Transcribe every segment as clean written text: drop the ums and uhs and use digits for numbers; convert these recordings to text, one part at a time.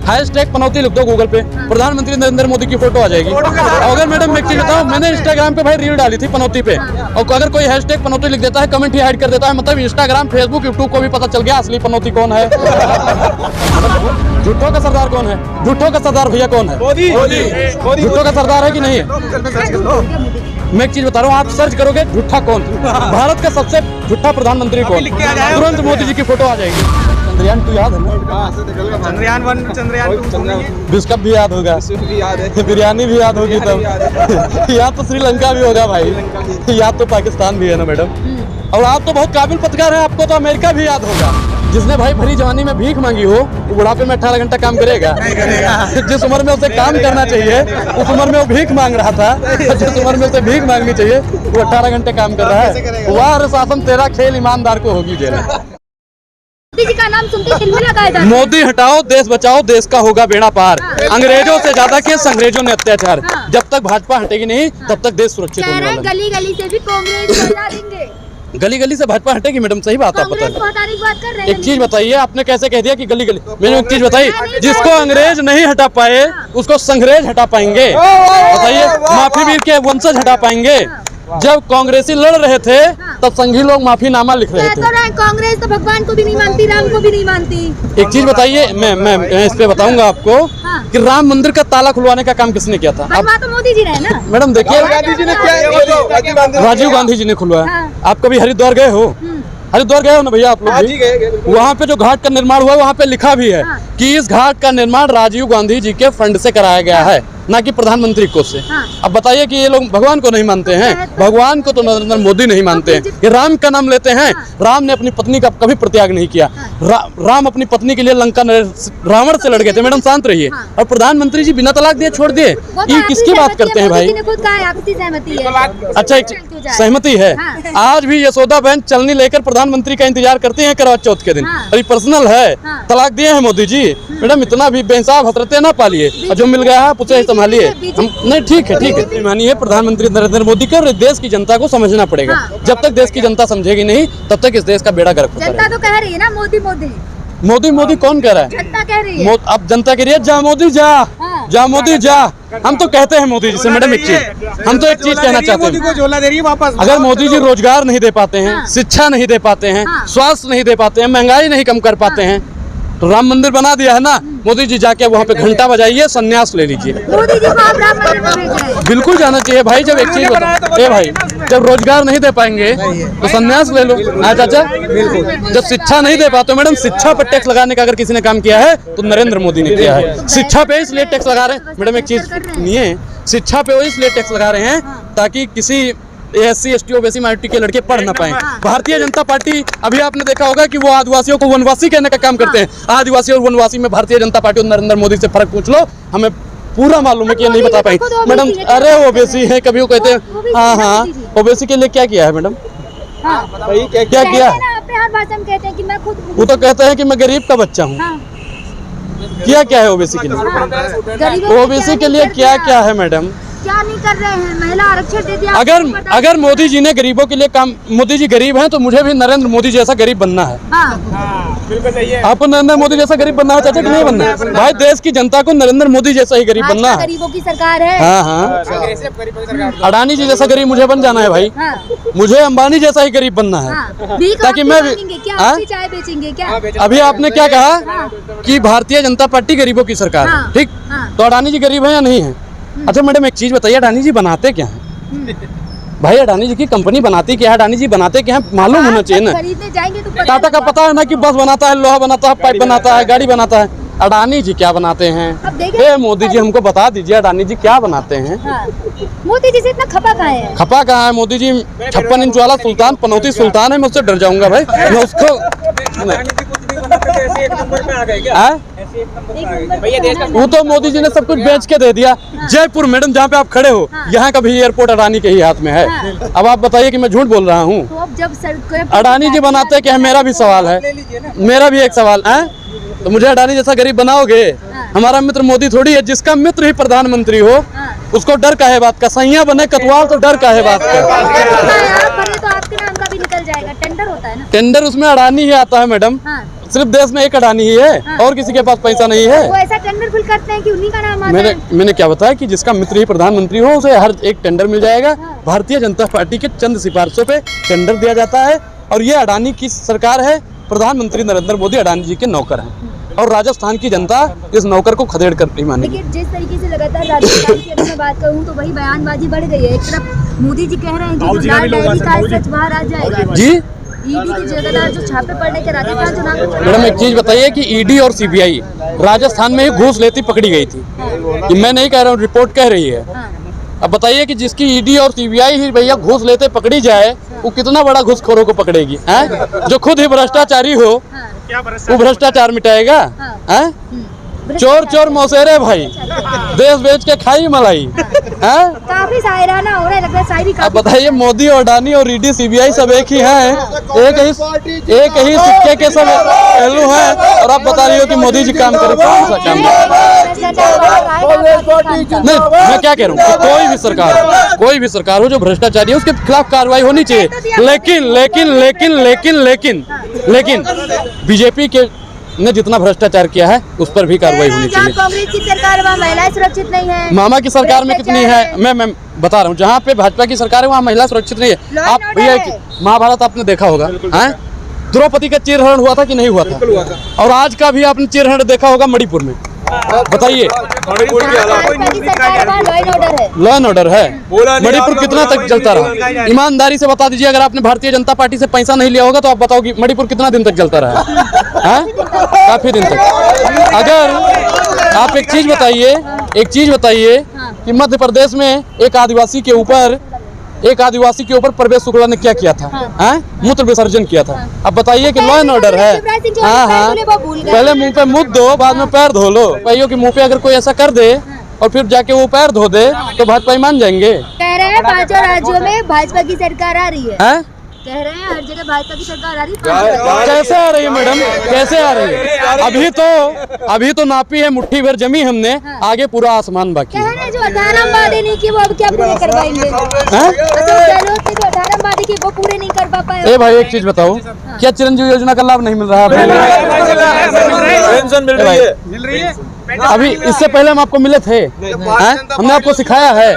Hashtag पनौती लिख दो Google पे, प्रधानमंत्री नरेंद्र मोदी की फोटो आ जाएगी। अगर मैडम एक चीज बताओ, मैंने इंस्टाग्राम पे भाई रील डाली थी पनौती पे, और अगर कोई हैशटैग पनौती लिख देता है, कमेंट ही हाइड कर देता है, मतलब इंस्टाग्राम, फेसबुक, यूट्यूब को भी पता चल गया असली पनौती कौन है। झूठों का सरदार कौन है? झूठों का सरदार भैया कौन है? मोदी। झूठों का सरदार है कि नहीं है? मैं एक चीज बता रहा हूँ, आप सर्च करोगे झूठा कौन, भारत का सबसे झूठा प्रधानमंत्री कौन, तुरंत मोदी जी की फोटो आ जाएगी। चंद्रयान 2 याद है ना? चंद्रयान 1, चंद्रयान 2, बिस्कप भी याद होगा, बिरयानी भी याद होगी तब। याद तो श्रीलंका भी होगा भाई, याद तो पाकिस्तान भी है ना मैडम। और आप तो बहुत काबिल पत्रकार हैं, आपको तो अमेरिका भी याद होगा। जिसने भाई भरी जवानी में भीख मांगी हो, वो बुढ़ापे में 18 घंटा काम करेगा? जिस उम्र में उसे काम करना चाहिए उस उम्र में वो भीख मांग रहा था, जिस उम्र में उसे भीख मांगनी चाहिए वो 18 घंटे काम कर रहा है। वाह शासन तेरा खेल ईमानदार को होगी जेल। मोदी जी का नाम सुनते दिल में लगाया जाता है। मोदी हटाओ देश बचाओ, देश का होगा बेड़ा पार। अंग्रेजों से ज्यादा किया अंग्रेजों ने अत्याचार। जब तक भाजपा हटेगी नहीं तब तक देश सुरक्षित होने वाला है। गली गली से भी कांग्रेस को हटा देंगे। गली गली से भाजपा हटेगी मैडम, सही बात आप बता रहे। एक चीज बताइए, आपने कैसे कह दिया कि गली गली? मैंने एक चीज बताई, जिसको अंग्रेज नहीं हटा पाए उसको संग्रेज हटा पाएंगे। बताइए, माफी वीर के वंशज हटा पाएंगे। जब कांग्रेसी लड़ रहे थे तब संघी लोग माफीनामा लिख रहे थे। कांग्रेस तो भगवान को भी नहीं मानती, राम को भी नहीं मानती। एक चीज बताइए, मैं इस पे बताऊंगा आपको कि राम मंदिर का ताला खुलवाने का काम किसने किया था? अब तो मोदी जी रहे ना मैडम। देखिए गांधी जी ने क्या, राजीव गांधी जी ने खुलवाया। आप कभी हरिद्वार गए हो? हरिद्वार गए हो ना भैया आप लोग? वहाँ पे जो घाट का निर्माण हुआ वहाँ पे लिखा भी है कि इस घाट का निर्माण राजीव गांधी जी के फंड से कराया गया है, ना कि प्रधानमंत्री को से। अब बताइए कि ये लोग भगवान को नहीं मानते हैं? भगवान को तो नरेंद्र मोदी नहीं मानते हैं। ये राम का नाम लेते हैं। राम ने अपनी पत्नी का कभी परित्याग नहीं किया। राम अपनी पत्नी के लिए लंका रावण से लड़ गए थे। मैडम शांत रहिए। और प्रधानमंत्री जी बिना तलाक दिए छोड़ दिए, ये किसकी बात करते हैं भाई? अच्छा, सहमति है। आज भी यशोदा बहन चलनी लेकर प्रधानमंत्री का इंतजार करते हैं करवा चौथ के दिन। अरे पर्सनल है, तलाक दिए हैं मोदी जी। मैडम इतना भी बेहिसाब हसरते ना पालिए, और जो मिल गया है उसे संभालिए। नहीं, ठीक है। मानिए प्रधानमंत्री नरेंद्र मोदी को देश की जनता को समझना पड़ेगा। जब तक देश की जनता समझेगी नहीं तब तक इस देश का बेड़ा गर्क होता रहेगा। जनता तो कह रही है ना मोदी मोदी मोदी मोदी। कौन कह रहा है? जनता कह रही है। अब जनता कह रही है जा मोदी जा, जा मोदी जा। हम तो कहते हैं मोदी जी से मैडम एक चीज, हम तो एक चीज कहना चाहते हैं, अगर मोदी जी रोजगार नहीं दे पाते हैं, शिक्षा नहीं दे पाते हैं, स्वास्थ्य नहीं दे पाते हैं, महंगाई नहीं कम कर पाते हैं, तो राम मंदिर बना दिया है ना, मोदी जी जाके वहाँ पे घंटा बजाइए, संन्यास ले लीजिए। मोदी जी को आप राम मंदिर में भेजिए। बिल्कुल जाना चाहिए भाई। जब एक चीज बताओ, ए भाई, जब रोजगार नहीं दे पाएंगे तो संन्यास ले लो। चाचा, जब शिक्षा नहीं दे पाते, मैडम शिक्षा पर टैक्स लगाने का अगर किसी ने काम किया है तो नरेंद्र मोदी ने किया है। शिक्षा पे इसलिए टैक्स लगा रहे हैं मैडम, एक चीज सुनिए, शिक्षा पे वो इसलिए टैक्स लगा रहे हैं ताकि किसी SC ST OBC माइनॉरिटी के लड़के पढ़ ना पाए। भारतीय जनता पार्टी, अभी आपने देखा होगा कि वो आदिवासियों को वनवासी कहने का काम करते हैं। आदिवासी और वनवासी में भारतीय जनता पार्टी और नरेंद्र मोदी से फर्क पूछ लो, हमें पूरा मालूम है कि ये नहीं बता पाई मैडम। अरे ओबीसी है, कभी वो कहते हैं हाँ ओबीसी के लिए क्या किया है मैडम? क्या किया? वो तो कहते हैं कि मैं गरीब का बच्चा हूँ। क्या है ओबीसी के लिए? ओबीसी के लिए क्या है मैडम? क्या नहीं कर रहे हैं? महिला आरक्षण दे दिया। अगर मोदी जी ने गरीबों के लिए काम, मोदी जी गरीब हैं तो मुझे भी नरेंद्र मोदी जैसा गरीब बनना है। आपको नरेंद्र मोदी जैसा गरीब बनना है चाचा कि नहीं बनना है? भाई देश की जनता को नरेंद्र मोदी जैसा ही गरीब बनना है। गरीबों की सरकार है। हाँ। अडानी जी जैसा गरीब मुझे बन जाना है भाई। मुझे अंबानी जैसा ही गरीब बनना है, ताकि मैं भी। चाय बेचेंगे क्या? अभी आपने क्या कहा कि भारतीय जनता पार्टी गरीबों की सरकार है, ठीक? तो अडानी जी गरीब है या नहीं है? अच्छा मैडम एक चीज बताइए, अडानी जी बनाते क्या हैं? भाई अडानी जी की कंपनी बनाती क्या है? अडानी जी बनाते क्या है मालूम होना चाहिए ना। खरीदने जाएंगे तो टाटा का पता है ना कि बस बनाता है, लोहा बनाता है, पाइप बनाता है, गाड़ी बनाता है। अडानी जी क्या बनाते हैं? मोदी जी हमको बता दीजिए अडानी जी क्या बनाते हैं? मोदी जी से इतना खपा कहाँ है? खपा कहाँ है? मोदी जी 56 इंच वाला सुल्तान, पनौती सुल्तान है। मैं उससे डर जाऊंगा भाई, मैं उसको वो तो मोदी जी ने सब कुछ बेच के दे दिया। जयपुर मैडम जहाँ पे आप खड़े हो, यहाँ का भी एयरपोर्ट अडानी के ही हाथ में है। अब आप बताइए कि मैं झूठ बोल रहा हूँ? अडानी जी बनाते क्या है? मेरा भी सवाल है, मेरा भी एक सवाल है। तो मुझे अडानी जैसा गरीब बनाओगे? हमारा मित्र मोदी थोड़ी है, जिसका मित्र ही प्रधानमंत्री हो उसको डर का है बात का। सैया बने कतवाल तो डर का है बात का। तो आपके नाम का भी निकल जाएगा, टेंडर होता है ना। टेंडर उसमें अडानी ही आता है मैडम। सिर्फ देश में एक अडानी ही है और किसी के पास पैसा नहीं है। वो ऐसा टेंडर फिल करते हैं कि उन्हीं का नाम आता है। मैंने क्या बताया कि जिसका मित्र ही प्रधानमंत्री हो उसे हर एक टेंडर मिल जाएगा। भारतीय जनता पार्टी के चंद सिफारिशों पे टेंडर दिया जाता है और ये अडानी की सरकार है। प्रधानमंत्री नरेंद्र मोदी अडानी जी के नौकर हैं और राजस्थान की जनता इस नौकर को खदेड़ कर नहीं मानेगी। लेकिन जिस तरीके से लगातार राजस्थान की अगर मैं बात करूं तो वही बयानबाजी बढ़ गई है। एक तरफ मोदी जी कह रहे हैं कि लाल डायरी का सच बाहर आ जाएगा जी। ईडी की जगह जो छापे पड़ने के राजस्थान चुनाव। मैडम एक चीज बताइए कि ईडी और सीबीआई राजस्थान में ही घूस लेती पकड़ी गई थी। ये मैं नहीं कह रहा हूँ, रिपोर्ट कह रही है। अब बताइए कि जिसकी ईडी और सीबीआई ही भैया घूस लेते पकड़ी जाए वो कितना बड़ा घूसखोरों को पकड़ेगी हैं? जो खुद ही भ्रष्टाचारी हो वो भ्रष्टाचार मिटाएगा हैं? चोर चोर मौसेरे भाई देश बेच के खाई मलाई हैं? काफी शायराना हो रहा है, लग रहा है शायरी अब बताइए मोदी और अडानी और ईडी सीबीआई सब एक ही हैं, एक ही सिक्के के सब पहलू हैं और आप बता रही हो कि मोदी जी काम करे। कौन सा काम नहीं, मैं क्या कह रहा हूँ कि कोई भी सरकार हो जो भ्रष्टाचारी है उसके खिलाफ कार्रवाई होनी चाहिए। लेकिन बीजेपी के ने जितना भ्रष्टाचार किया है उस पर भी कार्रवाई होनी चाहिए। कांग्रेस की सरकार वहाँ महिलाएं सुरक्षित नहीं है। मामा की सरकार में कितनी है मैं बता रहा हूँ। जहाँ पे भाजपा की सरकार है वहाँ महिला सुरक्षित नहीं है। आप भैया महाभारत आपने देखा होगा, द्रौपदी का चीरहरण हुआ था कि नहीं हुआ था? और आज का भी आपने चीरहरण देखा होगा मणिपुर में। बताइए लॉ एंड ऑर्डर है, मणिपुर कितना तक चलता रहा? ईमानदारी से बता दीजिए, अगर आपने भारतीय जनता पार्टी से पैसा नहीं लिया होगा तो आप बताओ कि मणिपुर कितना दिन तक चलता रहा? काफी दिन तक। अगर आप एक चीज बताइए कि मध्य प्रदेश में एक आदिवासी के ऊपर परवेश शुक्ला ने क्या किया था? मूत्र विसर्जन किया था। अब बताइए कि लॉ एंड ऑर्डर है। पहले मुंह पे मुद्द दो, बाद में पैर धो लो। कहियो कि मुंह पे अगर कोई ऐसा कर दे और फिर जाके वो पैर धो दे तो भाजपा मान जाएंगे। कह रहे हैं 5 राज्यों में भाजपा की सरकार आ रही है। कह रहे हैं हर जगह भाजपा की सरकार आ रही है। कैसे आ रही है मैडम, कैसे आ रही है? अभी तो नापी है, मुट्ठी भर जमी हमने, आगे पूरा आसमान बाकी है। कह रहे हैं जो 18 वादे नहीं किए वो अब क्या पूरे करवाएंगे? जो 18 वादे किए वो पूरे नहीं कर पाए। ए भाई एक चीज बताओ, क्या चिरंजीवी योजना का लाभ नहीं मिल रहा है? पेंशन मिल रही है। अभी इससे पहले हम आपको मिले थे, हमने आपको सिखाया है?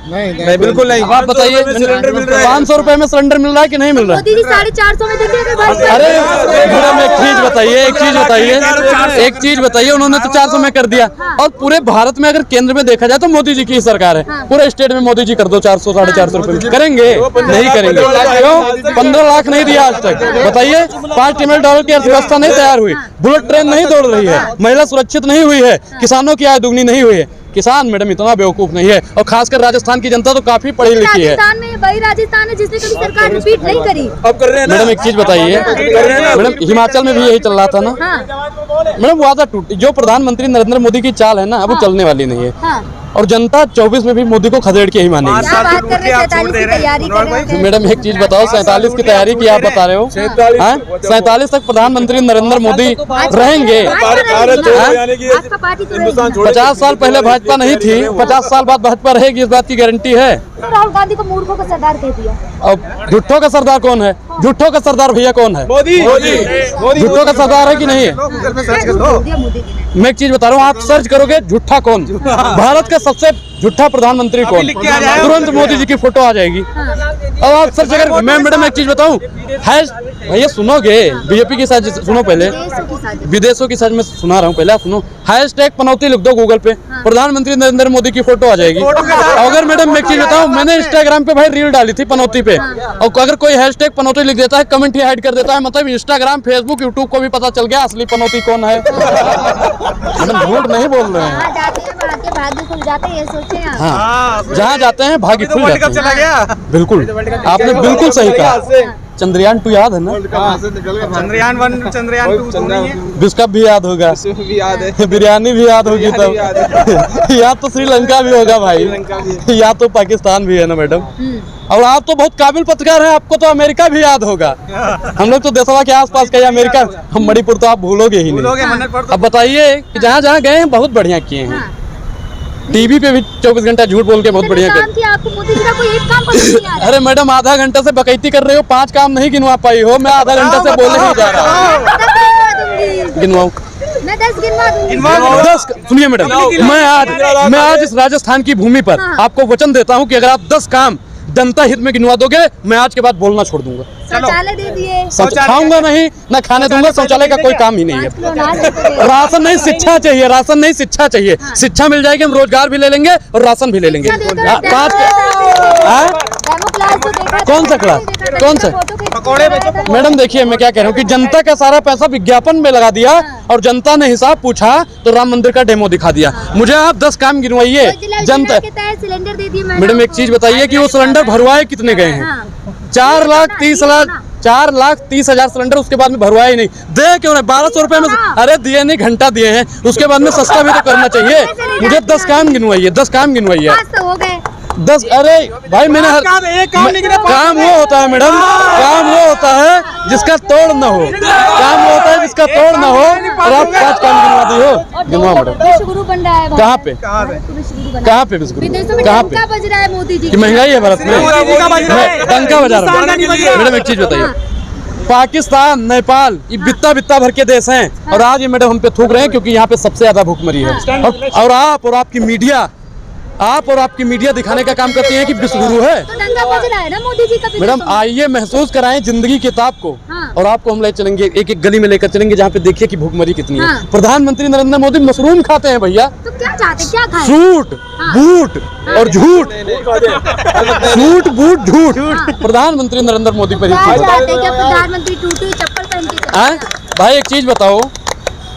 नहीं बिल्कुल नहीं। आप बताइए 500 रुपए में सिलेंडर मिल रहा है कि नहीं मिल रहा है? मोदी जी 450 में देंगे। अरे मैडम एक चीज बताइए, उन्होंने तो 400 में कर दिया और पूरे भारत में अगर केंद्र में देखा जाए तो मोदी जी की सरकार है। पूरे स्टेट में मोदी जी कर दो 400 450 रुपए करेंगे? नहीं करेंगे। क्यों? 15 लाख नहीं दिया आज तक। बताइए $5 ट्रिलियन की अर्थव्यवस्था नहीं तैयार हुई, बुलेट ट्रेन नहीं दौड़ रही है, महिला सुरक्षित नहीं हुई है, किसानों की आय दुगनी नहीं हुई है। किसान मैडम इतना बेवकूफ नहीं है और खासकर राजस्थान की जनता तो काफी पढ़ी लिखी है। राजस्थान में वही राजस्थान है जिसने कभी सरकार रिपीट नहीं करी। अब कर रहे हैं मैडम एक चीज बताइए, मैडम हिमाचल में भी यही चल रहा था ना मैडम, वादा टूट। जो प्रधानमंत्री नरेंद्र मोदी की चाल है ना अब वो चलने वाली नहीं है और जनता 24 में भी मोदी को खदेड़ के ही मानेगी। मैडम एक चीज बताओ, 47 की तैयारी की आप बता रहे हो? 47 तक प्रधानमंत्री नरेंद्र मोदी रहेंगे। 50 साल पहले भाजपा नहीं थी, 50 साल बाद भाजपा रहेगी, इस बात की गारंटी है। राहुल गांधी को मूर्खों का सरदार कह दिया। अब झूठों का सरदार कौन है? झूठों का सरदार भैया कौन है? मोदी। झूठों का सरदार है कि नहीं है? मैं एक चीज बता रहा हूँ, आप सर्च करोगे झूठा कौन, भारत का सबसे झूठा प्रधानमंत्री कौन, तुरंत मोदी जी की फोटो आ जाएगी। अब आप सर्च अगर, मैं मैडम एक चीज बताऊँ, भैया सुनोगे बीजेपी की साजिश सुनो, पहले विदेशों की साजिश में सुना रहा हूँ, पहले आप सुनो। हैशटैग पनौती लिख दो गूगल पे, प्रधानमंत्री नरेंद्र मोदी की फोटो आ जाएगी। अगर मैडम मैं एक चीज बताऊँ, मैंने इंस्टाग्राम पे भाई रील डाली थी पनौती पे, और अगर कोई हैशटैग पनौती लिख देता है, कमेंट ही हाइड कर देता है, मतलब इंस्टाग्राम फेसबुक यूट्यूब को भी पता चल गया असली पनौती कौन है। मैडम झूठ नहीं बोल रहे हैं। भाग्य खुल जाते हैं, ये सोचे आप। हाँ, जहाँ जाते हैं भाग्य खुल जाते हैं। बिल्कुल, आपने बिल्कुल सही कहा। चंद्रयान 2 याद है ना? चंद्रयान 1 चंद्रयान 2 बिस्कप भी याद होगा, बिरयानी भी याद होगी तब। याद तो श्रीलंका भी होगा भाई, याद तो पाकिस्तान भी है ना मैडम। और आप तो बहुत काबिल पत्रकार हैं, आपको तो अमेरिका भी याद होगा। हम लोग तो देशवा के आसपास का अमेरिका, हम मणिपुर तो आप भूलोगे ही नहीं। अब बताइए कि जहाँ जहाँ गए हैं बहुत बढ़िया किए हैं। टीवी पे भी 24 घंटा झूठ बोल के बहुत बढ़िया आपको मोदी जी का कोई एक काम पसंद नहीं आ रहा। अरे मैडम आधा घंटा से बकैती कर रहे हो, 5 काम नहीं गिनवा पाई हो। मैं आधा घंटा से बोलने ही जा रहा हूँ। दूंगी। गिनवाऊं? मैं 10 गिनवा दूंगी। 10? सुनिए मैडम, मैं आज इस राजस्थान की भूमि पर हाँ। आपको वचन देता हूँ कि अगर आप 10 काम जनता हित में गिनवा दोगे, मैं आज के बाद बोलना छोड़ दूंगा। शौचालय दे दिए। खाऊंगा नहीं ना खाने दूंगा, शौचालय का कोई काम ही नहीं है। 5 किलो अनाज देते थे। राशन नहीं, शिक्षा चाहिए। राशन नहीं, शिक्षा चाहिए। शिक्षा मिल जाएगी, हम रोजगार भी ले लेंगे और राशन भी ले लेंगे। डेमो क्लास तो देखा था। कौन सा क्लास? कौन सा? पकौड़े बेचो। मैडम देखिए, मैं क्या कह रहा हूँ कि जनता का सारा पैसा विज्ञापन में लगा दिया और जनता ने हिसाब पूछा तो राम मंदिर का डेमो दिखा दिया। मुझे आप 10 काम गिनवाइए जनता। सिलेंडर दे दिए मैडम एक चीज बताइए कि वो सिलेंडर भरवाए कितने गए हैं? 4,30,000 सिलेंडर उसके बाद में भरवाए नहीं। दे क्यों नहीं? 1200 रुपए में। अरे दिए नहीं, घंटा दिए हैं, उसके बाद में सस्ता भी तो करना चाहिए। मुझे 10 काम गिनवाइए, 10 काम गिनवाइए। 5 तो हो गए। 10? अरे भाई मैंने काम वो होता है मैडम, काम वो होता है जिसका तोड़ न हो, काम वो होता है जिसका तोड़ न हो। और आप 5 काम गिनवा दी हो? गिनवा मैडम। विश्वगुरु बन रहा है। कहाँ पे? कहाँ पे? कहाँ पे विश्वगुरु? विदेशों में कहाँ डंका पे? बज रहा है मोदी जी कि महंगाई है भारत में? डंका बजा रहा हूँ। मैडम एक चीज बताइए, पाकिस्तान, नेपाल ये बित्ता बित्ता भर के देश हैं और आज ये मैडम हम पे थूक रहे हैं क्योंकि यहाँ पे सबसे ज्यादा भूखमरी है। और आप और आपकी मीडिया दिखाने का काम करती है कि विश्वगुरु है। तो डंका बज रहा है ना मोदी जी का। मैडम आइए महसूस कराएं जिंदगी किताब को। हाँ। और आपको हम ले चलेंगे, एक एक गली में लेकर चलेंगे जहाँ पे देखिए कि भूखमरी कितनी है। हाँ। प्रधानमंत्री नरेंद्र मोदी मशरूम खाते हैं भैया। तो क्या चाहते, क्या खाए? सूट बूट और झूठ, सूट बूट झूठ, प्रधानमंत्री नरेंद्र मोदी पर ही क्या चीज है। चाहते क्या प्रधानमंत्री टूटी चप्पल पहन के चलते हैं? भाई एक चीज बताओ,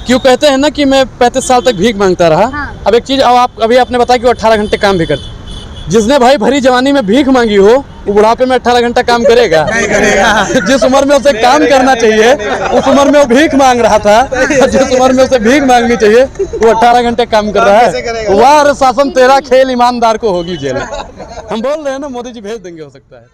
क्यों कहते हैं ना कि मैं 35 साल तक भीख मांगता रहा। हाँ। अब एक चीज, अब आप अभी आपने बताया कि वो 18 घंटे काम भी करते। जिसने भाई भरी जवानी में भीख मांगी हो वो बुढ़ापे में 18 घंटा काम करेगा? नहीं करेगा। जिस उम्र में उसे काम करना चाहिए उस उम्र में वो भीख मांग रहा था, जिस उम्र में उसे भीख मांगनी चाहिए वो 18 घंटे काम कर रहा है। वाह शासन तेरा खेल, ईमानदार को होगी जेल। हम बोल रहे हैं ना, मोदी जी भेज देंगे हो सकता है।